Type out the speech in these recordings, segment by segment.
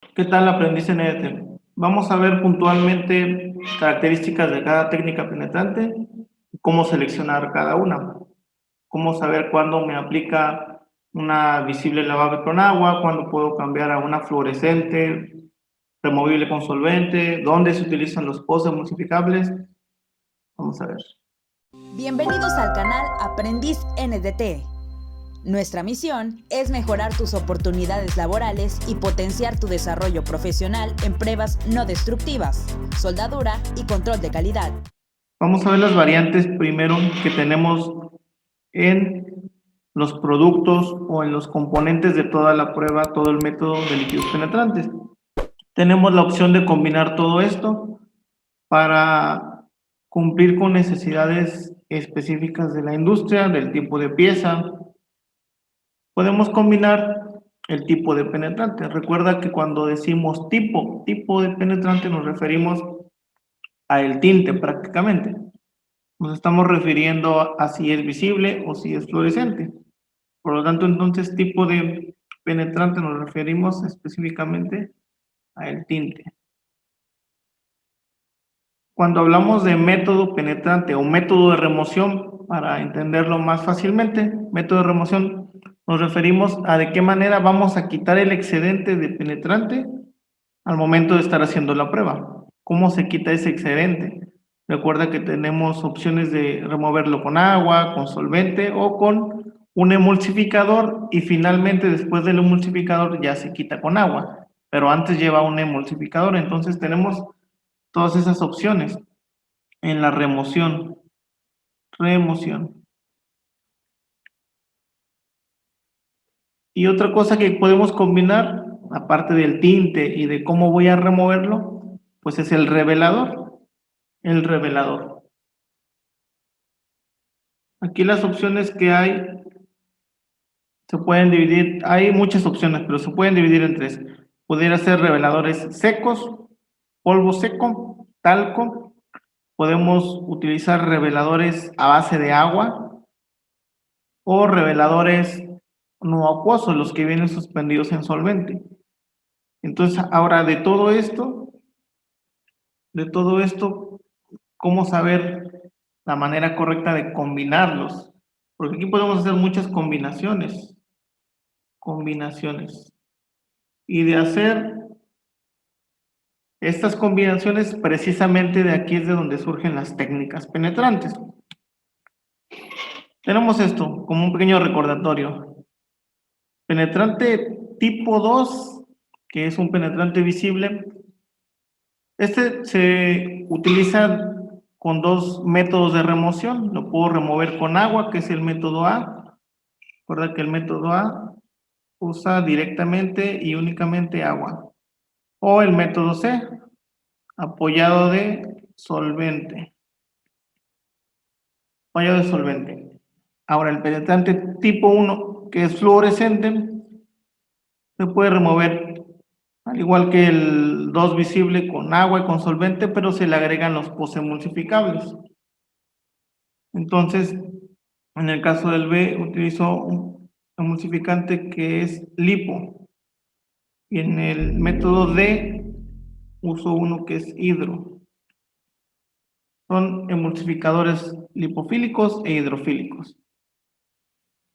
¿Qué tal aprendiz en EDT? Vamos a ver puntualmente características de cada técnica penetrante y cómo seleccionar cada una. Cómo saber cuándo me aplica una visible lavable con agua, cuándo puedo cambiar a una fluorescente, removible con solvente, dónde se utilizan los emulsificables. Vamos a ver. Bienvenidos al canal Aprendiz NDT. Nuestra misión es mejorar tus oportunidades laborales y potenciar tu desarrollo profesional en pruebas no destructivas, soldadura y control de calidad. Vamos a ver las variantes primero que tenemos en los productos o en los componentes de toda la prueba, todo el método de líquidos penetrantes. Tenemos la opción de combinar todo esto para cumplir con necesidades específicas de la industria, del tipo de pieza. Podemos combinar el tipo de penetrante. Recuerda que cuando decimos tipo de penetrante nos referimos a el tinte prácticamente. Nos estamos refiriendo a si es visible o si es fluorescente. Por lo tanto, entonces, tipo de penetrante nos referimos específicamente a el tinte. Cuando hablamos de método penetrante o método de remoción, para entenderlo más fácilmente, método de remoción, nos referimos a de qué manera vamos a quitar el excedente de penetrante al momento de estar haciendo la prueba. ¿Cómo se quita ese excedente? Recuerda que tenemos opciones de removerlo con agua, con solvente o con un emulsificador y finalmente después del emulsificador ya se quita con agua, pero antes lleva un emulsificador, entonces tenemos todas esas opciones en la remoción. Y otra cosa que podemos combinar, aparte del tinte y de cómo voy a removerlo, pues es el revelador. El revelador. Aquí las opciones que hay se pueden dividir, hay muchas opciones, pero se pueden dividir en tres. Pudiera ser reveladores secos, polvo seco, talco. Podemos utilizar reveladores a base de agua o reveladores no acuosos, los que vienen suspendidos en solvente. Entonces, ahora de todo esto, ¿cómo saber la manera correcta de combinarlos? Porque aquí podemos hacer muchas combinaciones. Y de hacer estas combinaciones, precisamente de aquí es de donde surgen las técnicas penetrantes. Tenemos esto como un pequeño recordatorio. Penetrante tipo 2, que es un penetrante visible. Este se utiliza con dos métodos de remoción. Lo puedo remover con agua, que es el método A. Recuerda que el método A usa directamente y únicamente agua. O el método C, apoyado de solvente. Ahora, el penetrante tipo 1, que es fluorescente, se puede remover al igual que el 2 visible con agua y con solvente, pero se le agregan los posemulsificables. Entonces, en el caso del B, utilizo un emulsificante que es lipo. Y en el método D, uso uno que es hidro. Son emulsificadores lipofílicos e hidrofílicos.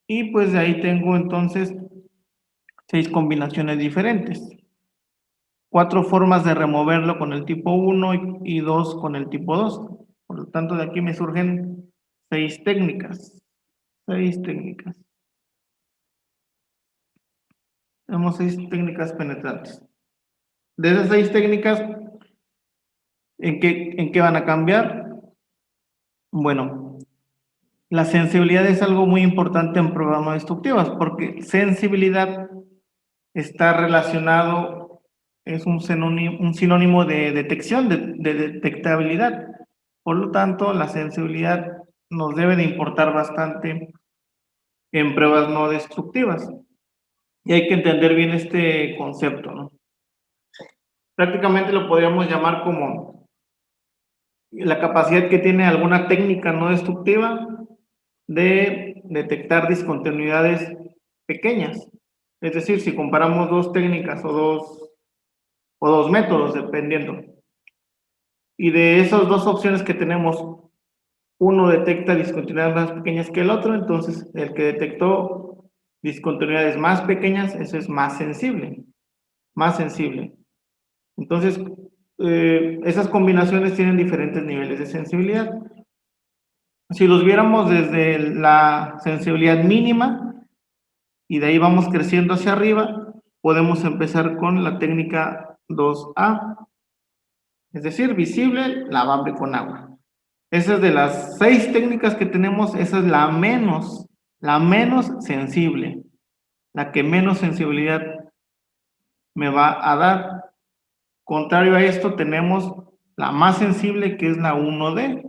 Y pues de ahí tengo entonces 6 combinaciones diferentes. 4 formas de removerlo con el tipo 1 y 2 con el tipo 2. Por lo tanto, de aquí me surgen 6 técnicas. 6 técnicas. Tenemos 6 técnicas penetrantes. De esas 6 técnicas, ¿en qué van a cambiar? Bueno, la sensibilidad es algo muy importante en pruebas no destructivas, porque sensibilidad está relacionado, es un sinónimo de detección, de detectabilidad. Por lo tanto, la sensibilidad nos debe de importar bastante en pruebas no destructivas. Y hay que entender bien este concepto, ¿no? Prácticamente lo podríamos llamar como la capacidad que tiene alguna técnica no destructiva de detectar discontinuidades pequeñas. Es decir, si comparamos dos técnicas o dos o dos métodos, dependiendo. Y de esas dos opciones que tenemos, uno detecta discontinuidades más pequeñas que el otro, entonces el que detectó discontinuidades más pequeñas, eso es más sensible, más sensible. Entonces, esas combinaciones tienen diferentes niveles de sensibilidad. Si los viéramos desde la sensibilidad mínima y de ahí vamos creciendo hacia arriba, podemos empezar con la técnica 2A, es decir, visible, lavable con agua. Esa es de las 6 técnicas que tenemos, esa es la menos sensible, la que menos sensibilidad me va a dar. Contrario a esto, tenemos la más sensible, que es la 1D.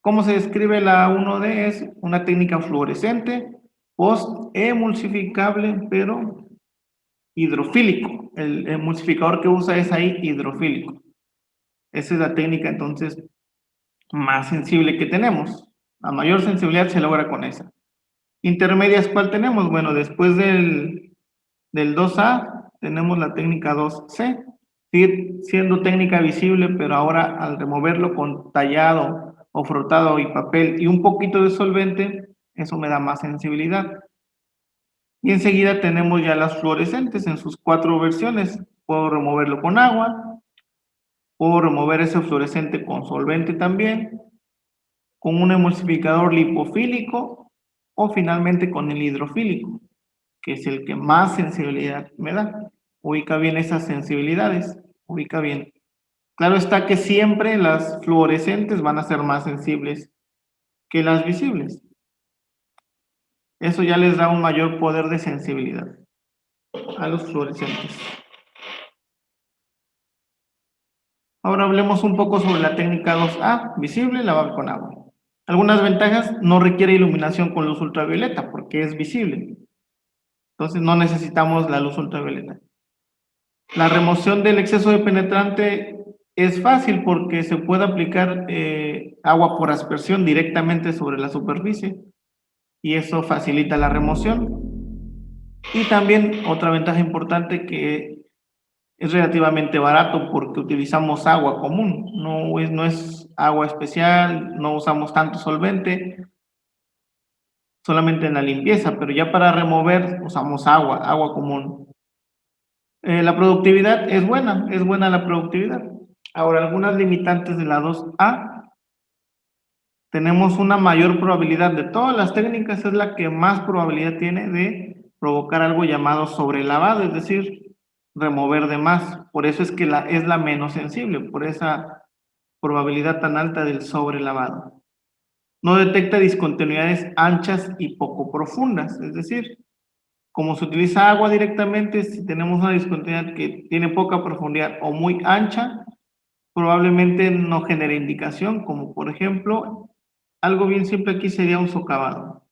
¿Cómo se describe la 1D? Es una técnica fluorescente, post-emulsificable, pero hidrofílico. El emulsificador que usa es ahí hidrofílico. Esa es la técnica, entonces, más sensible que tenemos. La mayor sensibilidad se logra con esa. Intermedias, ¿cuál tenemos? Bueno, después del 2A, tenemos la técnica 2C. Sigue siendo técnica visible, pero ahora al removerlo con tallado o frotado y papel y un poquito de solvente, eso me da más sensibilidad. Y enseguida tenemos ya las fluorescentes en sus 4 versiones. Puedo removerlo con agua, puedo remover ese fluorescente con solvente también, con un emulsificador lipofílico o finalmente con el hidrofílico, que es el que más sensibilidad me da. Ubica bien esas sensibilidades, ubica bien. Claro está que siempre las fluorescentes van a ser más sensibles que las visibles. Eso ya les da un mayor poder de sensibilidad a los fluorescentes. Ahora hablemos un poco sobre la técnica 2A, visible, lavable con agua. Algunas ventajas: no requiere iluminación con luz ultravioleta porque es visible. Entonces no necesitamos la luz ultravioleta. La remoción del exceso de penetrante es fácil porque se puede aplicar agua por aspersión directamente sobre la superficie y eso facilita la remoción. Y también otra ventaja importante, que es relativamente barato porque utilizamos agua común, no es agua especial, no usamos tanto solvente, solamente en la limpieza, pero ya para remover usamos agua común. La productividad es buena la productividad. Ahora, algunas limitantes de la 2A: tenemos una mayor probabilidad de todas las técnicas, es la que más probabilidad tiene de provocar algo llamado sobrelavado, es decir, remover de más. Por eso es que es la menos sensible, por esa probabilidad tan alta del sobrelavado. No detecta discontinuidades anchas y poco profundas, es decir, como se utiliza agua directamente, si tenemos una discontinuidad que tiene poca profundidad o muy ancha, probablemente no genere indicación, como por ejemplo, algo bien simple aquí sería un socavado.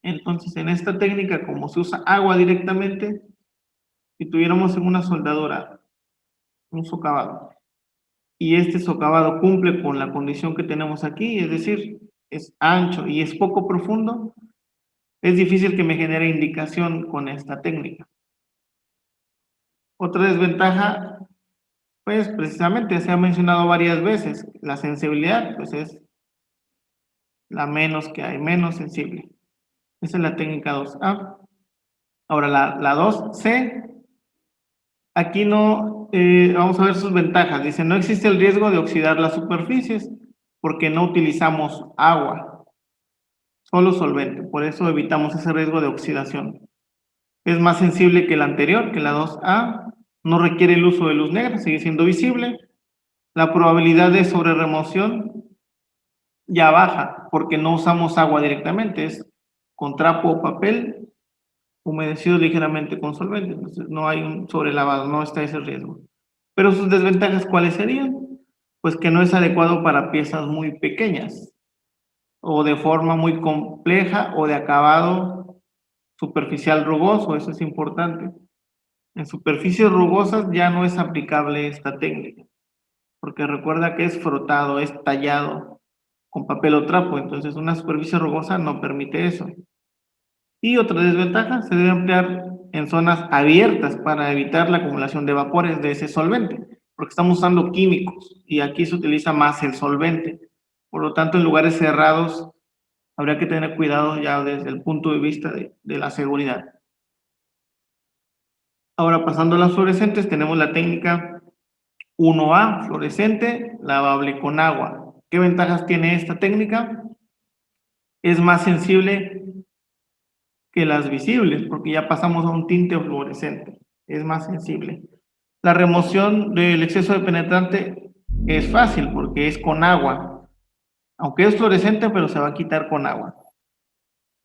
Entonces, en esta técnica, como se usa agua directamente, si tuviéramos en una soldadura un socavado y este socavado cumple con la condición que tenemos aquí, es decir, es ancho y es poco profundo, es difícil que me genere indicación con esta técnica. Otra desventaja, pues precisamente se ha mencionado varias veces, la sensibilidad, pues es la menos que hay, menos sensible. Esa es la técnica 2A. Ahora la 2C, aquí no, vamos a ver sus ventajas. Dice, no existe el riesgo de oxidar las superficies porque no utilizamos agua, solo solvente, por eso evitamos ese riesgo de oxidación. Es más sensible que la anterior, que la 2A, no requiere el uso de luz negra, sigue siendo visible. La probabilidad de sobreremoción ya baja porque no usamos agua directamente, es con trapo o papel humedecido ligeramente con solvente, entonces no hay un sobrelavado, no está ese riesgo. Pero sus desventajas, ¿cuáles serían? Pues que no es adecuado para piezas muy pequeñas o de forma muy compleja o de acabado superficial rugoso, eso es importante. En superficies rugosas ya no es aplicable esta técnica, porque recuerda que es frotado, es tallado con papel o trapo, entonces una superficie rugosa no permite eso. Y otra desventaja, se debe emplear en zonas abiertas para evitar la acumulación de vapores de ese solvente, porque estamos usando químicos y aquí se utiliza más el solvente. Por lo tanto, en lugares cerrados habría que tener cuidado ya desde el punto de vista de la seguridad. Ahora, pasando a las fluorescentes, tenemos la técnica 1A, fluorescente, lavable con agua. ¿Qué ventajas tiene esta técnica? Es más sensible que las visibles, porque ya pasamos a un tinte fluorescente. Es más sensible. La remoción del exceso de penetrante es fácil porque es con agua. Aunque es fluorescente, pero se va a quitar con agua.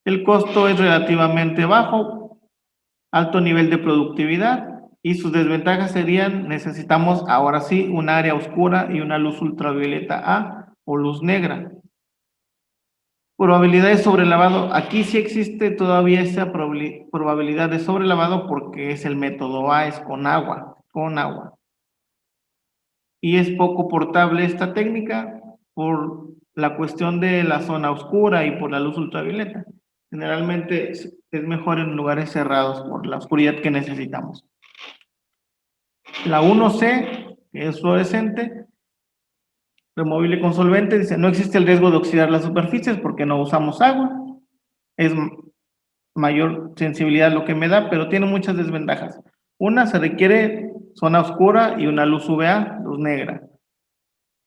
El costo es relativamente bajo, alto nivel de productividad y sus desventajas serían, necesitamos ahora sí un área oscura y una luz ultravioleta A o luz negra. Probabilidades sobre lavado, aquí sí existe todavía esa probabilidad de sobrelavado porque es el método A, es con agua, Y es poco portable esta técnica por la cuestión de la zona oscura y por la luz ultravioleta. Generalmente es mejor en lugares cerrados por la oscuridad que necesitamos. La 1C, que es fluorescente, removible con solvente, dice, no existe el riesgo de oxidar las superficies porque no usamos agua. Es mayor sensibilidad lo que me da, pero tiene muchas desventajas. Una, se requiere zona oscura y una luz UVA, luz negra.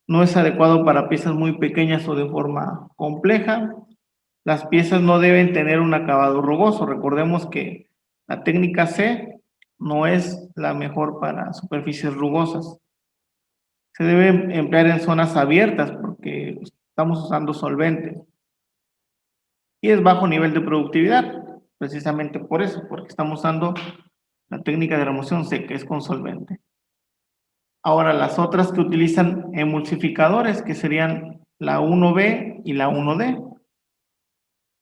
No es adecuado para piezas muy pequeñas o de forma compleja. Las piezas no deben tener un acabado rugoso. Recordemos que la técnica C no es la mejor para superficies rugosas. Se debe emplear en zonas abiertas porque estamos usando solventes. Y es bajo nivel de productividad, precisamente por eso, porque estamos usando la técnica de remoción C, que es con solvente. Ahora, las otras que utilizan emulsificadores, que serían la 1B y la 1D.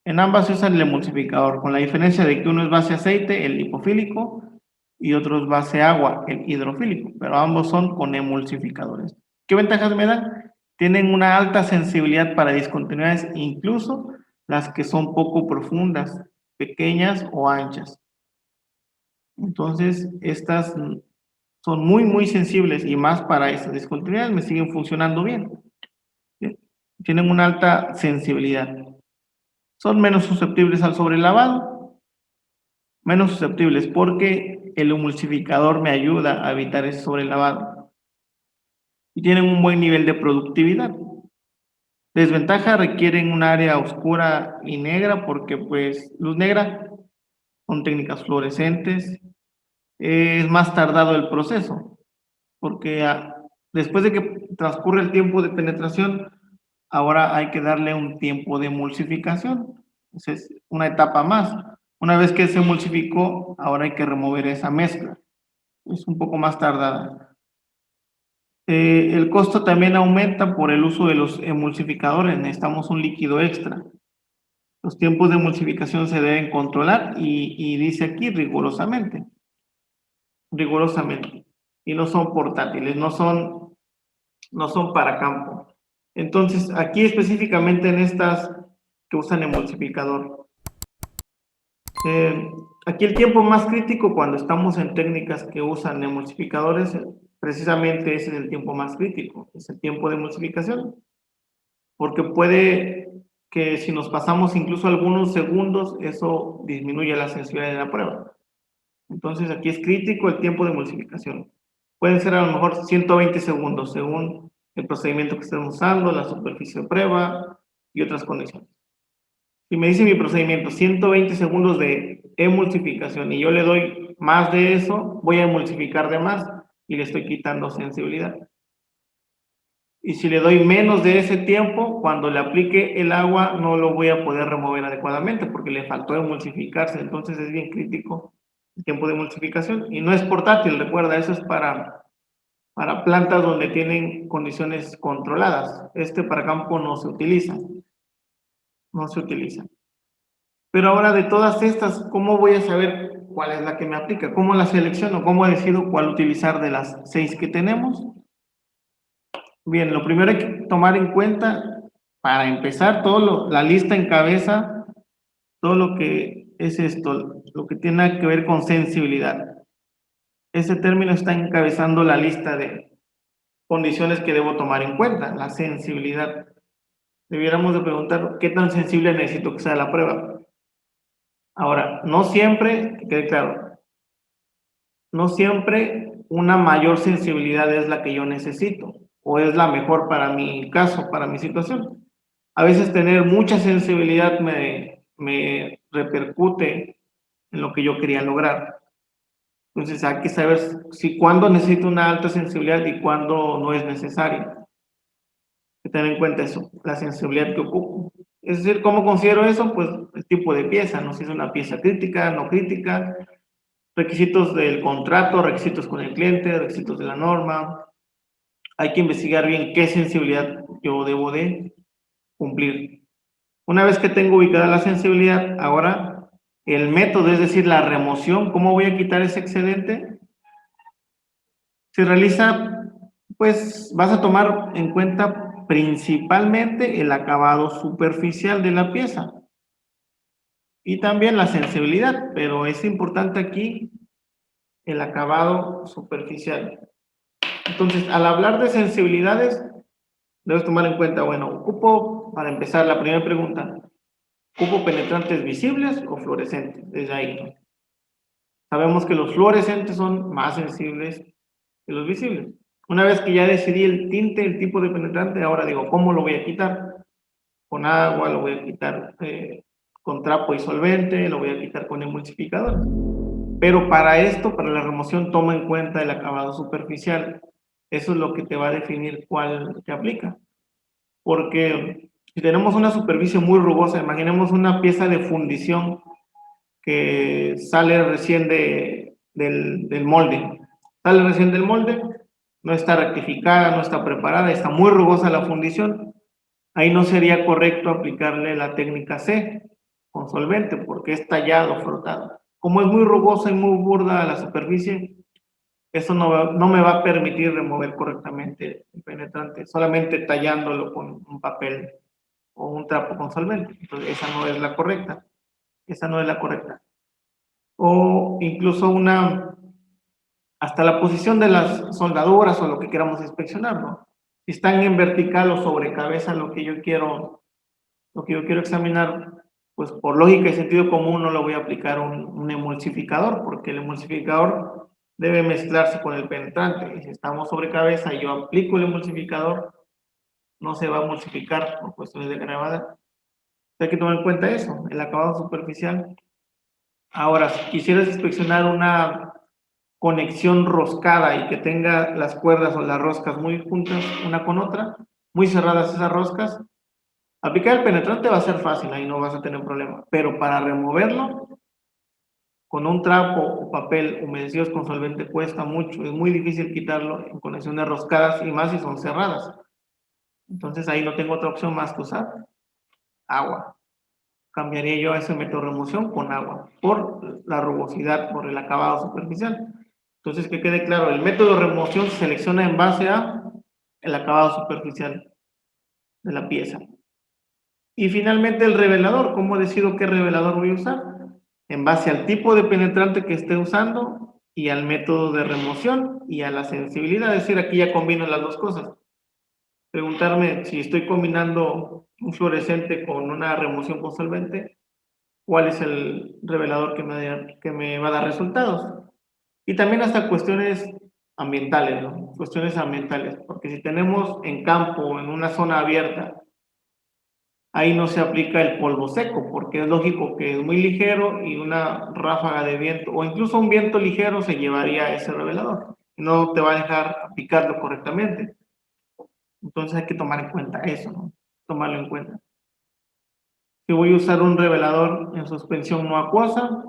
En ambas se usa el emulsificador, con la diferencia de que uno es base aceite, el lipofílico, y otro es base agua, el hidrofílico, pero ambos son con emulsificadores. ¿Qué ventajas me dan? Tienen una alta sensibilidad para discontinuidades, incluso las que son poco profundas, pequeñas o anchas. Entonces, estas son muy sensibles y más para esas discontinuidades me siguen funcionando bien. Tienen una alta sensibilidad. Son menos susceptibles al sobrelavado, menos susceptibles porque el emulsificador me ayuda a evitar ese sobrelavado. Y tienen un buen nivel de productividad. Desventaja, requieren un área oscura y negra porque pues luz negra son técnicas fluorescentes. Es más tardado el proceso porque después de que transcurre el tiempo de penetración, ahora hay que darle un tiempo de emulsificación. Esa es una etapa más. Una vez que se emulsificó, ahora hay que remover esa mezcla. Es un poco más tardada. El costo también aumenta por el uso de los emulsificadores. Necesitamos un líquido extra. Los tiempos de emulsificación se deben controlar y dice aquí rigurosamente. Rigurosamente. Y no son portátiles, no son para campo. Entonces, aquí específicamente en estas que usan emulsificador. Aquí el tiempo más crítico cuando estamos en técnicas que usan emulsificadores, precisamente ese es el tiempo más crítico, es el tiempo de emulsificación, porque puede que si nos pasamos incluso algunos segundos, eso disminuye la sensibilidad de la prueba. Entonces aquí es crítico el tiempo de emulsificación. Pueden ser a lo mejor 120 segundos según el procedimiento que estemos usando, la superficie de prueba y otras condiciones. Si me dice mi procedimiento 120 segundos de emulsificación y yo le doy más de eso, voy a emulsificar de más y le estoy quitando sensibilidad. Y si le doy menos de ese tiempo, cuando le aplique el agua no lo voy a poder remover adecuadamente porque le faltó emulsificarse. Entonces es bien crítico el tiempo de emulsificación. Y no es portátil, recuerda, eso es para plantas donde tienen condiciones controladas. Para campo no se utiliza. No se utiliza. Pero ahora de todas estas, ¿cómo voy a saber cuál es la que me aplica? ¿Cómo la selecciono? ¿Cómo decido cuál utilizar de las 6 que tenemos? Bien, lo primero hay que tomar en cuenta, para empezar, la lista encabeza todo lo que es esto, lo que tiene que ver con sensibilidad. Ese término está encabezando la lista de condiciones que debo tomar en cuenta, la sensibilidad. Debiéramos de preguntar qué tan sensible necesito que sea la prueba. Ahora, no siempre, que quede claro, no siempre una mayor sensibilidad es la que yo necesito o es la mejor para mi caso, para mi situación. A veces tener mucha sensibilidad me repercute en lo que yo quería lograr. Entonces hay que saber si cuándo necesito una alta sensibilidad y cuándo no es necesario. Hay que tener en cuenta eso, la sensibilidad que ocupo. Es decir, ¿cómo considero eso? Pues el tipo de pieza, no sé si es una pieza crítica, no crítica, requisitos del contrato, requisitos con el cliente, requisitos de la norma. Hay que investigar bien qué sensibilidad yo debo de cumplir. Una vez que tengo ubicada la sensibilidad, ahora el método, es decir, la remoción, ¿cómo voy a quitar ese excedente? Se realiza, pues vas a tomar en cuenta principalmente el acabado superficial de la pieza y también la sensibilidad, pero es importante aquí el acabado superficial. Entonces, al hablar de sensibilidades, debes tomar en cuenta, bueno, ocupo, para empezar, la primera pregunta, ¿ocupo penetrantes visibles o fluorescentes? Desde ahí, ¿no? Sabemos que los fluorescentes son más sensibles que los visibles. Una vez que ya decidí el tinte, el tipo de penetrante, ahora digo, ¿cómo lo voy a quitar? Con agua, lo voy a quitar con trapo y solvente, lo voy a quitar con emulsificador. Pero para esto, para la remoción, toma en cuenta el acabado superficial. Eso es lo que te va a definir cuál te aplica. Porque si tenemos una superficie muy rugosa, imaginemos una pieza de fundición que sale recién del molde. Sale recién del molde, no está rectificada, no está preparada, está muy rugosa la fundición. Ahí no sería correcto aplicarle la técnica C con solvente porque es tallado, frotado. Como es muy rugosa y muy burda la superficie, eso no me va a permitir remover correctamente el penetrante, solamente tallándolo con un papel o un trapo con solvente. Entonces, esa no es la correcta. Esa no es la correcta. O incluso hasta la posición de las soldaduras o lo que queramos inspeccionar, ¿no? Si están en vertical o sobre cabeza lo que yo quiero examinar, pues por lógica y sentido común no le voy a aplicar un emulsificador, porque el emulsificador debe mezclarse con el penetrante. Y si estamos sobre cabeza y yo aplico el emulsificador, no se va a emulsificar por cuestiones de gravedad. Hay que tomar en cuenta eso, el acabado superficial. Ahora, si quisieras inspeccionar una conexión roscada y que tenga las cuerdas o las roscas muy juntas una con otra, muy cerradas esas roscas, aplicar el penetrante va a ser fácil, ahí no vas a tener problema, pero para removerlo, con un trapo o papel humedecidos con solvente cuesta mucho, es muy difícil quitarlo en conexiones roscadas y más si son cerradas. Entonces ahí no tengo otra opción más que usar agua. Cambiaría yo ese método de remoción con agua, por la rugosidad, por el acabado superficial. Entonces, que quede claro, el método de remoción se selecciona en base a el acabado superficial de la pieza. Y finalmente el revelador, ¿cómo decido qué revelador voy a usar? En base al tipo de penetrante que esté usando y al método de remoción y a la sensibilidad, es decir, aquí ya combino las dos cosas. Preguntarme si estoy combinando un fluorescente con una remoción con solvente, ¿cuál es el revelador que me va a dar resultados? Y también hasta cuestiones ambientales, ¿no? Cuestiones ambientales, porque si tenemos en campo, en una zona abierta, ahí no se aplica el polvo seco, porque es lógico que es muy ligero y una ráfaga de viento, o incluso un viento ligero se llevaría ese revelador. No te va a dejar aplicarlo correctamente. Entonces hay que tomar en cuenta eso, ¿no? Tomarlo en cuenta. Si voy a usar un revelador en suspensión no acuosa,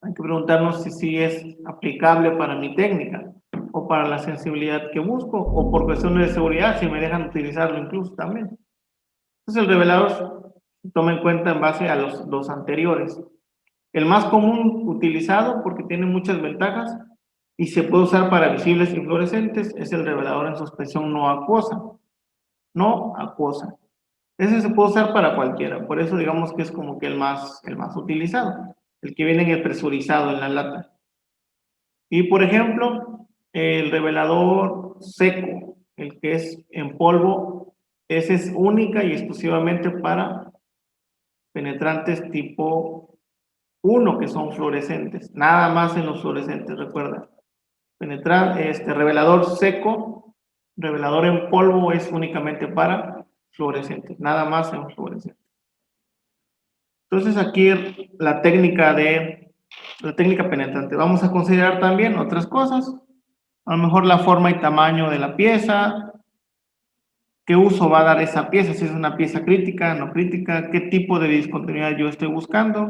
hay que preguntarnos si es aplicable para mi técnica o para la sensibilidad que busco o por cuestiones de seguridad, si me dejan utilizarlo incluso también. Entonces el revelador se toma en cuenta en base a los dos anteriores. El más común utilizado, porque tiene muchas ventajas y se puede usar para visibles y fluorescentes, es el revelador en suspensión no acuosa. No acuosa. Ese se puede usar para cualquiera, por eso digamos que es como que el más utilizado, el que viene en el presurizado en la lata. Y por ejemplo, el revelador seco, el que es en polvo, ese es única y exclusivamente para penetrantes tipo 1 que son fluorescentes, nada más en los fluorescentes, recuerda. Revelador seco, revelador en polvo es únicamente para fluorescentes, nada más en fluorescentes. Entonces aquí la técnica penetrante. Vamos a considerar también otras cosas, a lo mejor la forma y tamaño de la pieza, qué uso va a dar esa pieza, si es una pieza crítica, no crítica, qué tipo de discontinuidad yo estoy buscando,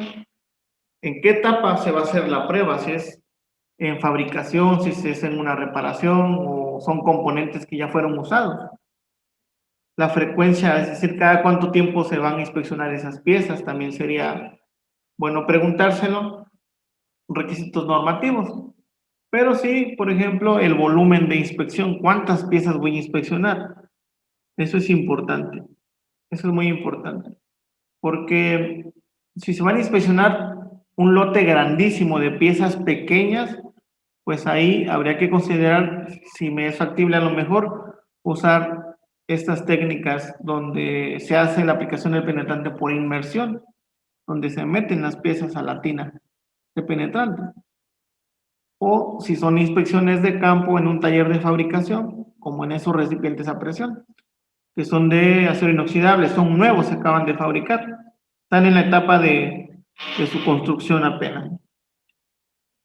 en qué etapa se va a hacer la prueba, si es en fabricación, si es en una reparación o son componentes que ya fueron usados. La frecuencia, es decir, cada cuánto tiempo se van a inspeccionar esas piezas, también sería bueno preguntárselo, requisitos normativos. Pero sí, por ejemplo, el volumen de inspección, ¿cuántas piezas voy a inspeccionar? Eso es importante, eso es muy importante, porque si se van a inspeccionar un lote grandísimo de piezas pequeñas, pues ahí habría que considerar si me es factible a lo mejor usar estas técnicas donde se hace la aplicación del penetrante por inmersión, donde se meten las piezas a la tina de penetrante. O si son inspecciones de campo en un taller de fabricación, como en esos recipientes a presión, que son de acero inoxidable, son nuevos, se acaban de fabricar, están en la etapa de su construcción apenas.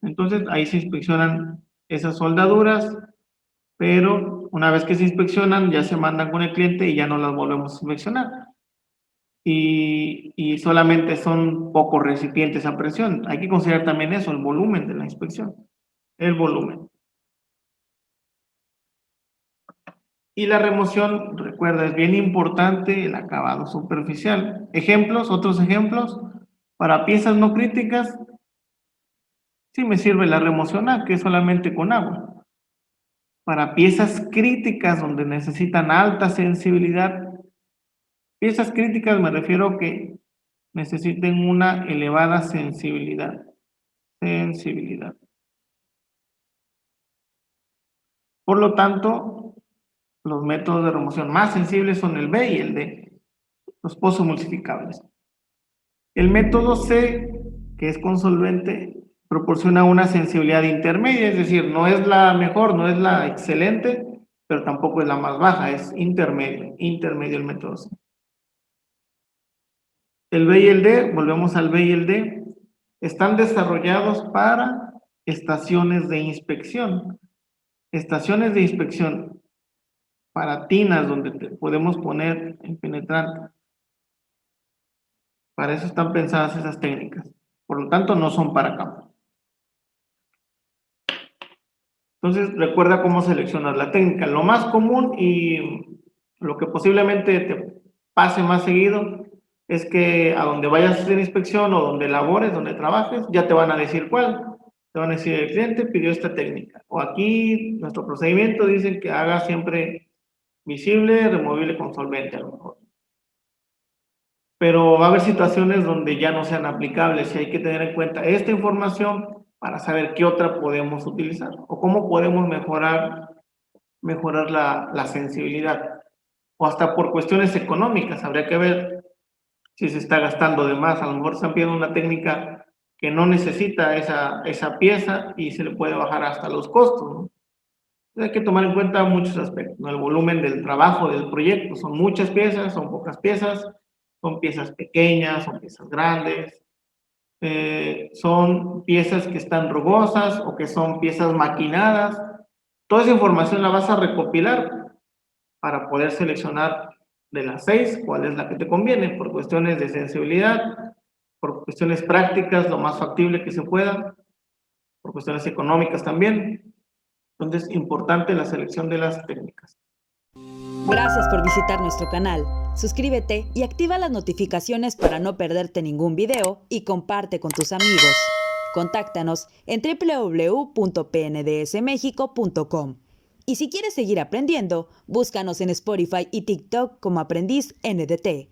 Entonces ahí se inspeccionan esas soldaduras, pero una vez que se inspeccionan ya se mandan con el cliente y ya no las volvemos a inspeccionar. Y solamente son pocos recipientes a presión. Hay que considerar también eso, el volumen de la inspección, el volumen. Y la remoción, recuerda, es bien importante el acabado superficial. Ejemplos, otros ejemplos, para piezas no críticas, sí me sirve la remoción A, que es solamente con agua. Para piezas críticas donde necesitan alta sensibilidad, piezas críticas me refiero a que necesiten una elevada sensibilidad. Sensibilidad. Por lo tanto, los métodos de remoción más sensibles son el B y el D, los pozos emulsificables. El método C, que es con solvente, proporciona una sensibilidad intermedia, es decir, no es la mejor, no es la excelente, pero tampoco es la más baja, es intermedio el método C. El B y el D, volvemos al B y el D, están desarrollados para estaciones de inspección. Estaciones de inspección para tinas donde podemos poner el penetrante. Para eso están pensadas esas técnicas. Por lo tanto, no son para campo. Entonces, recuerda cómo seleccionar la técnica. Lo más común y lo que posiblemente te pase más seguido es que a donde vayas a hacer inspección o donde labores, donde trabajes, ya te van a decir cuál. Te van a decir, el cliente pidió esta técnica. O aquí, nuestro procedimiento dice que haga siempre visible, removible con solvente a lo mejor. Pero va a haber situaciones donde ya no sean aplicables y hay que tener en cuenta esta información para saber qué otra podemos utilizar o cómo podemos mejorar la sensibilidad. O hasta por cuestiones económicas, habría que ver si se está gastando de más. A lo mejor están pidiendo una técnica que no necesita esa pieza y se le puede bajar hasta los costos, ¿no? Hay que tomar en cuenta muchos aspectos, ¿no? El volumen del trabajo, del proyecto. Son muchas piezas, son pocas piezas, son piezas pequeñas, son piezas grandes, son piezas que están rugosas o que son piezas maquinadas. Toda esa información la vas a recopilar para poder seleccionar de las 6 cuál es la que te conviene, por cuestiones de sensibilidad, por cuestiones prácticas, lo más factible que se pueda, por cuestiones económicas también. Entonces, importante la selección de las técnicas. Gracias por visitar nuestro canal. Suscríbete y activa las notificaciones para no perderte ningún video y comparte con tus amigos. Contáctanos en www.pndsmexico.com. Y si quieres seguir aprendiendo, búscanos en Spotify y TikTok como Aprendiz NDT.